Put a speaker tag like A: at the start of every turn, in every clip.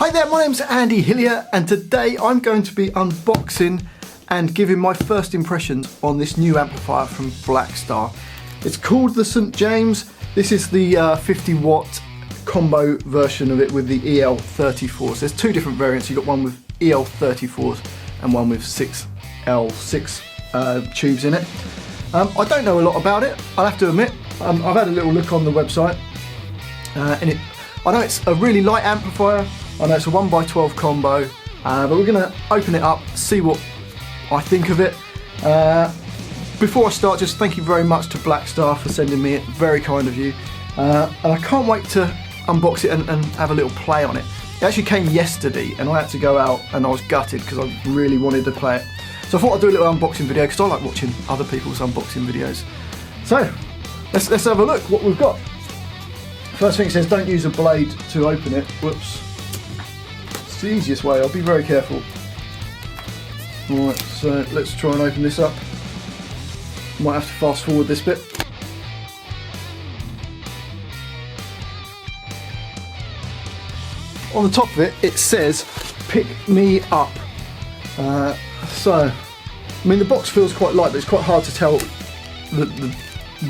A: Hi there, my name's Andy Hillier and today I'm going to be unboxing and giving my first impressions on this new amplifier from Blackstar. It's called the St James. This is the 50 watt combo version of it with the EL34s. There's two different variants. You've got one with EL34s and one with 6L6 tubes in it. I don't know a lot about it, I'll have to admit. I've had a little look on the website and I know it's a really light amplifier. I know it's a 1x12 combo, but we're going to open it up, see what I think of it. Before I start, just thank you very much to Blackstar for sending me it, very kind of you. And I can't wait to unbox it and have a little play on it. It actually came yesterday and I had to go out and I was gutted because I really wanted to play it. So I thought I'd do a little unboxing video because I like watching other people's unboxing videos. So let's have a look what we've got. First thing it says, don't use a blade to open it. Whoops. It's the easiest way, I'll be very careful. Alright, so let's try and open this up. Might have to fast forward this bit. On the top of it, it says, pick me up. So, I mean the box feels quite light, but it's quite hard to tell the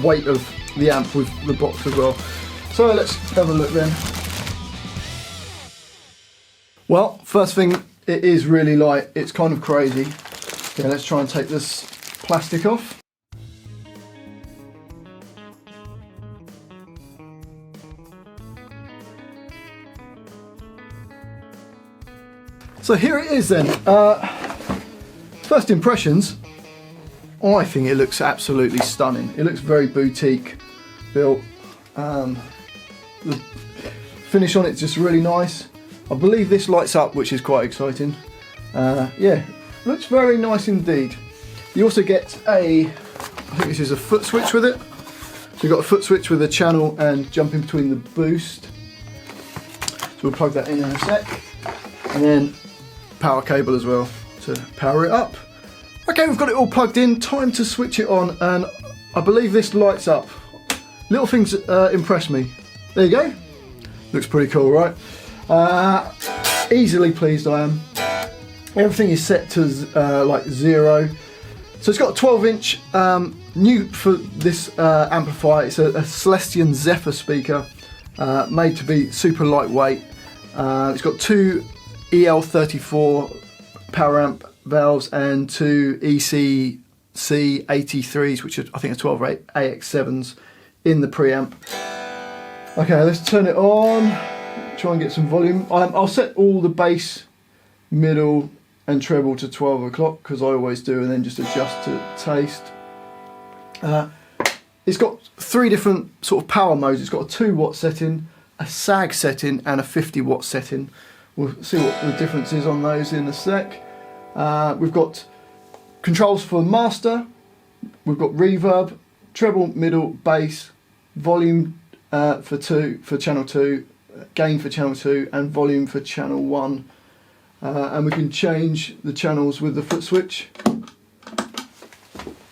A: weight of the amp with the box as well. So let's have a look then. Well, first thing, it is really light. It's kind of crazy. Yeah, let's try and take this plastic off. So here it is then. First impressions, I think it looks absolutely stunning. It looks very boutique built. The finish on it's just really nice. I believe this lights up, which is quite exciting. Yeah, looks very nice indeed. You also get I think this is a foot switch with it. So you've got a foot switch with a channel and jumping between the boost. So we'll plug that in a sec. And then power cable as well to power it up. Okay, we've got it all plugged in, time to switch it on, and I believe this lights up. Little things impress me. There you go. Looks pretty cool, right? Easily pleased I am. Everything is set to like 0. So it's got a 12-inch, new for this amplifier. It's a Celestion Zephyr speaker, made to be super lightweight. It's got two EL34 power amp valves and two ECC83s, which are, I think are 12 AX7s in the preamp. Okay, let's turn it on, try and get some volume. I'll set all the bass, middle and treble to 12 o'clock because I always do, and then just adjust to taste. It's got 3 different sort of power modes. It's got a 2 watt setting, a sag setting and a 50 watt setting. We'll see what the difference is on those in a sec. We've got controls for master, we've got reverb, treble, middle, bass, volume for channel 2, gain for channel 2 and volume for channel 1. And we can change the channels with the foot switch.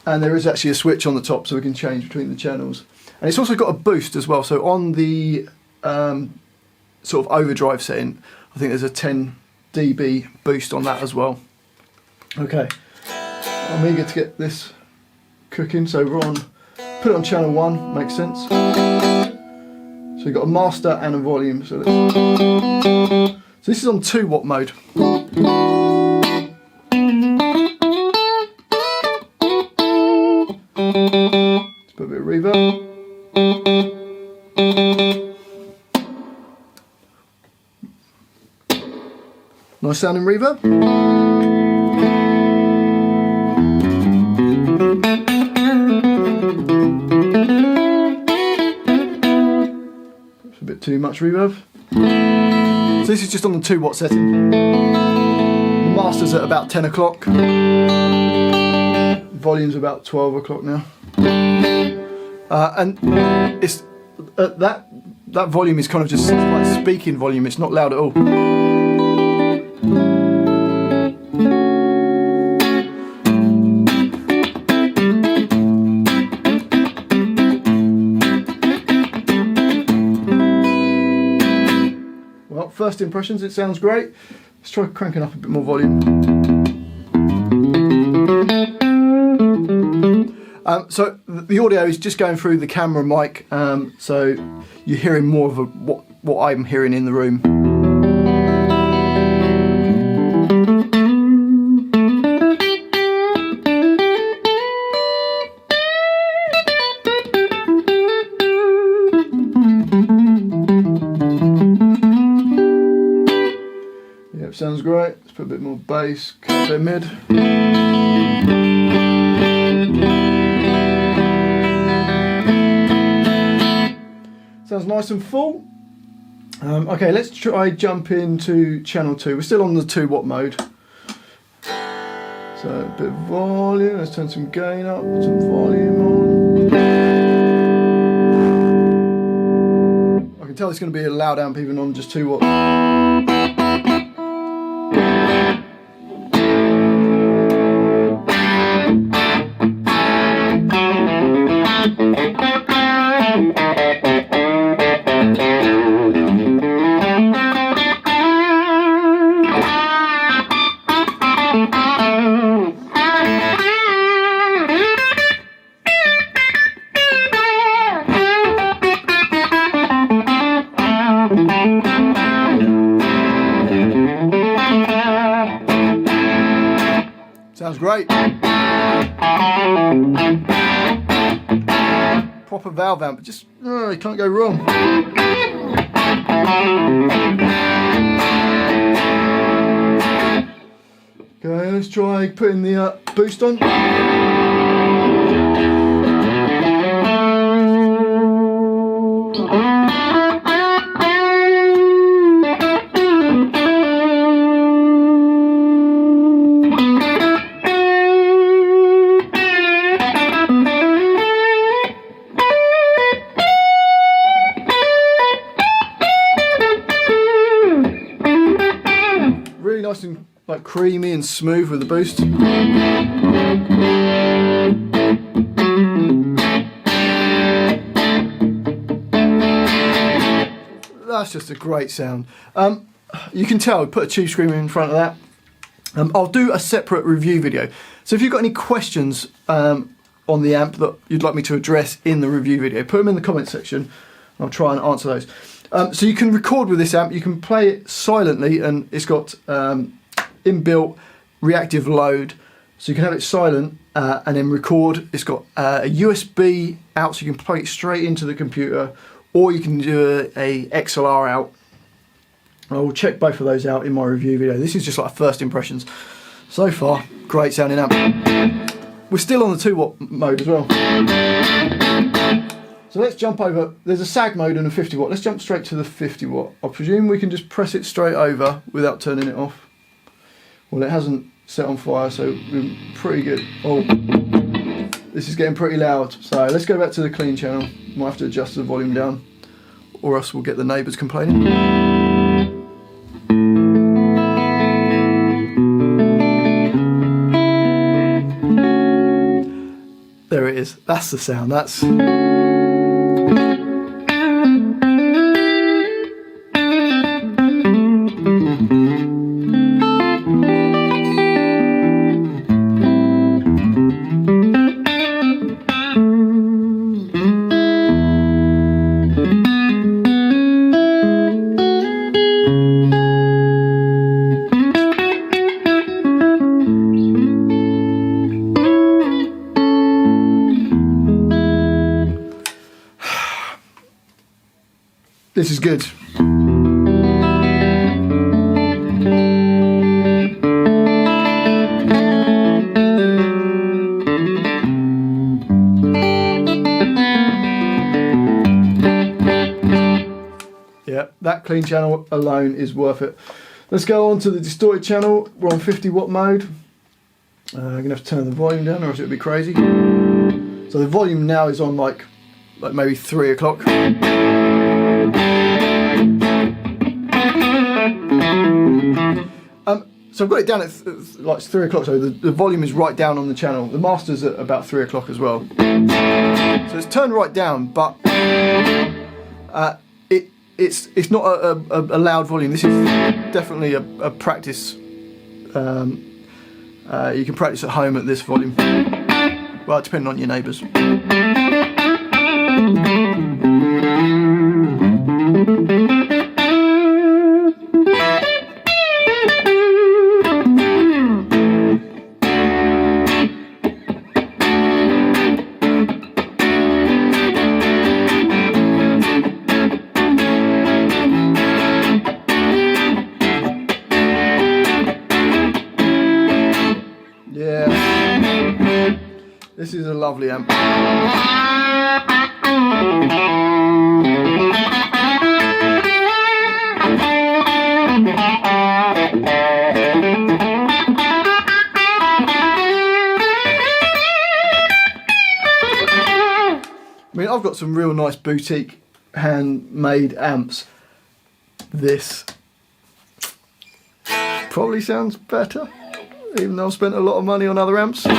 A: And there is actually a switch on the top so we can change between the channels. And it's also got a boost as well, so on the sort of overdrive setting, I think there's a 10 dB boost on that as well. Okay, I'm eager to get this cooking, so we're on, put it on channel 1, makes sense. So we've got a master and a volume, so this is on 2 watt mode. Let's put a bit of reverb. Nice sounding reverb. It's a bit too much reverb. So this is just on the 2 watt setting. The master's at about 10 o'clock. Volume's about 12 o'clock now. And it's that volume is kind of just like speaking volume. It's not loud at all. first impressions, it sounds great. Let's try cranking up a bit more volume. So the audio is just going through the camera mic, so you're hearing more of what I'm hearing in the room. Yeah, it sounds great. Let's put a bit more bass, cut a bit mid. Sounds nice and full. Okay, let's try jump into channel 2. We're still on the 2-watt mode. So a bit of volume, let's turn some gain up, put some volume on. I can tell it's going to be a loud amp even on just 2 watts. Sounds great. Proper valve amp, just you can't go wrong. Okay, let's try putting the boost on. Really nice and like creamy and smooth with the boost. That's just a great sound. You can tell, put a tube screamer in front of that. I'll do a separate review video. So if you've got any questions on the amp that you'd like me to address in the review video, put them in the comment section. I'll try and answer those. So you can record with this amp, you can play it silently, and it's got inbuilt reactive load, so you can have it silent and then record. It's got a USB out, so you can plug it straight into the computer, or you can do a XLR out. I will check both of those out in my review video. This is just like first impressions. So far, great sounding amp. We're still on the 2-watt mode as well. So let's jump over, there's a sag mode and a 50-watt. Let's jump straight to the 50-watt. I presume we can just press it straight over without turning it off. Well, it hasn't set on fire, so we're pretty good. Oh, this is getting pretty loud. So let's go back to the clean channel. Might have to adjust the volume down, or else we'll get the neighbours complaining. There it is. That's the sound. That's... This is good. Yeah, that clean channel alone is worth it. Let's go on to the distorted channel. We're on 50-watt mode. I'm going to have to turn the volume down or else it'll be crazy. So the volume now is on like maybe 3 o'clock. So I've got it down at like 3 o'clock, so the volume is right down on the channel. The master's at about 3 o'clock as well. So it's turned right down, but it's not a loud volume. This is definitely a practice. You can practice at home at this volume. Well, depending on your neighbours. Yeah, this is a lovely amp. I mean, I've got some real nice boutique handmade amps. This probably sounds better, even though I've spent a lot of money on other amps. You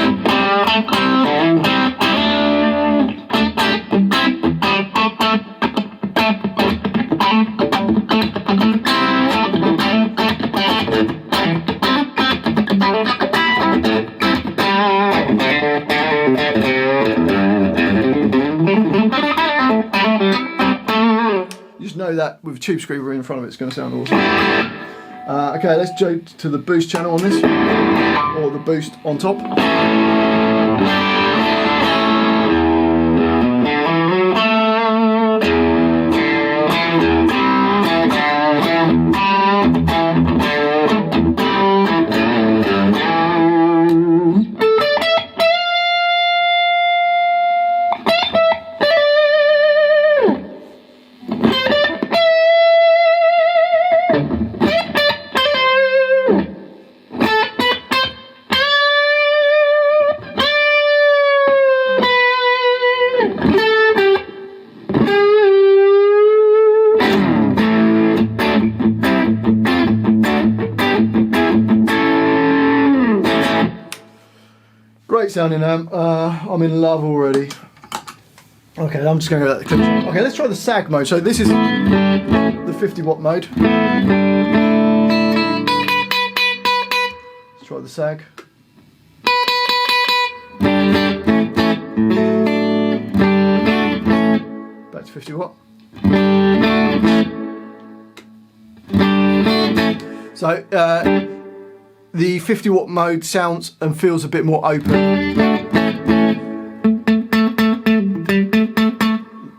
A: just know that with a tube screamer in front of it, it's going to sound awesome. Okay, let's go to the boost channel on this, or the boost on top. Great sounding amp. I'm in love already. Okay, I'm just going to go let the clips on. Okay, let's try the sag mode. So this is the 50 watt mode. Let's try the sag. Back to 50 watt. So the 50 watt mode sounds and feels a bit more open.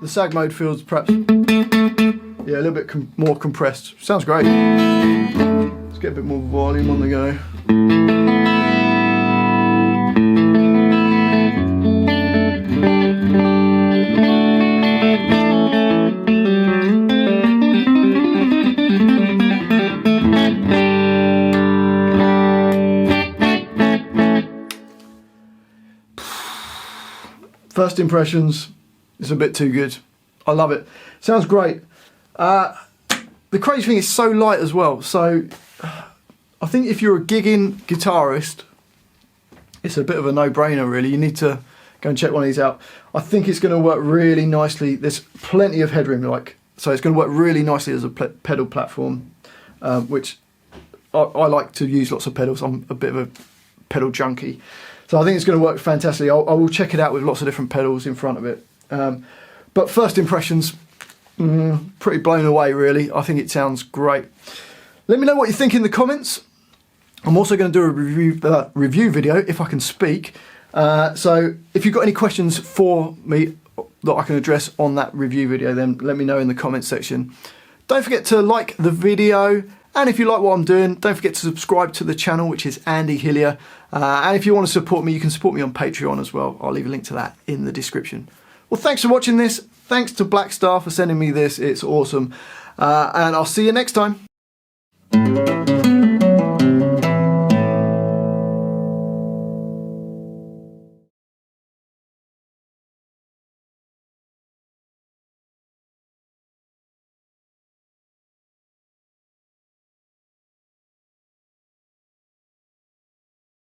A: The sag mode feels perhaps, yeah, a little bit more compressed. Sounds great. Let's get a bit more volume on the go. First impressions, it's a bit too good. I love it. Sounds great. The crazy thing is so light as well. So I think if you're a gigging guitarist, it's a bit of a no-brainer really. You need to go and check one of these out. I think it's going to work really nicely. There's plenty of headroom, so it's going to work really nicely as a pedal platform, which I like to use lots of pedals. I'm a bit of a pedal junkie. So I think it's going to work fantastically. I will check it out with lots of different pedals in front of it. But first impressions, pretty blown away really. I think it sounds great. Let me know what you think in the comments. I'm also going to do a review video if I can speak. So if you've got any questions for me that I can address on that review video, then let me know in the comments section. Don't forget to like the video. And if you like what I'm doing, don't forget to subscribe to the channel, which is Andy Hillier. And if you want to support me, you can support me on Patreon as well. I'll leave a link to that in the description. Well, thanks for watching this. Thanks to Blackstar for sending me this. It's awesome. And I'll see you next time.